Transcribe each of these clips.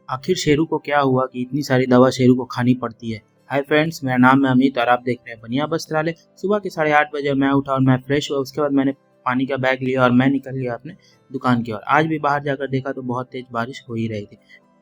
आखिर शेरू को क्या हुआ कि इतनी सारी दवा शेरू को खानी पड़ती है। हाय फ्रेंड्स, मेरा नाम है अमित और आप देख रहे हैं बनिया वस्त्रालय। सुबह के 8:30 बजे मैं उठा और मैं फ्रेश हुआ। उसके बाद मैंने पानी का बैग लिया और मैं निकल गया अपने दुकान की ओर। आज भी बाहर जाकर देखा तो बहुत तेज बारिश हो ही रही थी।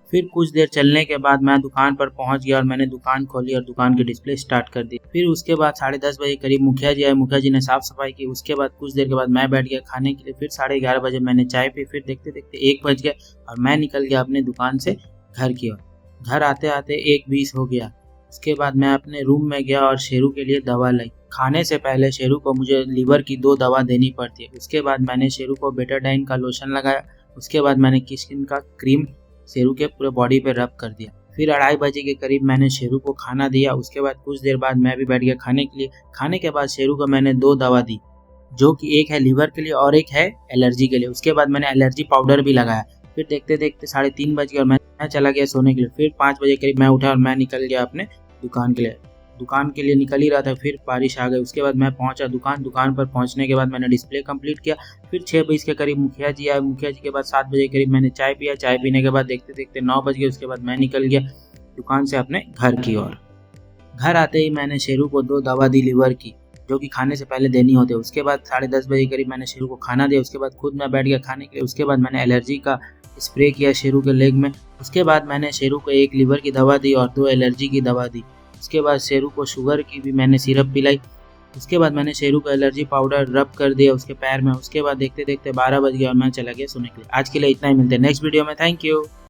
फिर कुछ देर चलने के बाद मैं दुकान पर पहुंच गया और मैंने दुकान खोली और दुकान की डिस्प्ले स्टार्ट कर दी। फिर उसके बाद 10:30 बजे करीब मुखिया जी आए। मुखिया जी ने साफ सफाई की। उसके बाद कुछ देर के बाद मैं बैठ गया खाने के लिए। फिर 11:30 बजे मैंने चाय पी। फिर देखते देखते 1 बज गया और मैं निकल गया अपने दुकान से घर की ओर। घर आते आते 1:20 हो गया। उसके बाद मैं अपने रूम में गया और शेरू के लिए दवा लाई। खाने से पहले शेरू को मुझे लीवर की 2 दवा देनी पड़ती है। उसके बाद मैंने शेरू को बेटाडाइन का लोशन लगाया। उसके बाद मैंने किस्किन का क्रीम शेरू के पूरे बॉडी पे रब कर दिया। फिर 2:30 बजे के करीब मैंने शेरू को खाना दिया। उसके बाद कुछ देर बाद मैं भी बैठ गया खाने के लिए। खाने के बाद शेरू को मैंने 2 दवा दी, जो कि एक है लीवर के लिए और एक है एलर्जी के लिए। उसके बाद मैंने एलर्जी पाउडर भी लगाया। फिर देखते देखते 3:30 बज गए और मैं चला गया सोने के लिए। फिर 5 बजे करीब मैं उठा और मैं निकल गया अपने दुकान के लिए। दुकान के लिए निकल ही रहा था, फिर बारिश आ गई। उसके बाद मैं पहुंचा दुकान पर पहुंचने के बाद मैंने डिस्प्ले कंप्लीट किया। फिर 6:20 के करीब मुखिया जी आए। मुखिया जी के बाद 7 बजे करीब मैंने चाय पिया। चाय पीने के बाद देखते देखते 9 बज गए। उसके बाद मैं निकल गया दुकान से अपने घर की ओर। घर आते ही मैंने शेरू को 2 दवा दी लीवर की, जो कि खाने से पहले देनी होती है। उसके बाद 10:30 बजे करीब मैंने शेरू को खाना दिया। उसके बाद खुद मैं बैठ गया खाने के लिए। उसके बाद मैंने एलर्जी का स्प्रे किया शेरू के लेग में। उसके बाद मैंने शेरू को 1 लीवर की दवा दी और 2 एलर्जी की दवा दी। उसके बाद शेरू को शुगर की भी मैंने सिरप पिलाई। उसके बाद मैंने शेरू को एलर्जी पाउडर रब कर दिया उसके पैर में। उसके बाद देखते देखते 12 बज गया और मैं चला गया सोने के लिए। आज के लिए इतना ही, मिलते हैं नेक्स्ट वीडियो में। Thank you.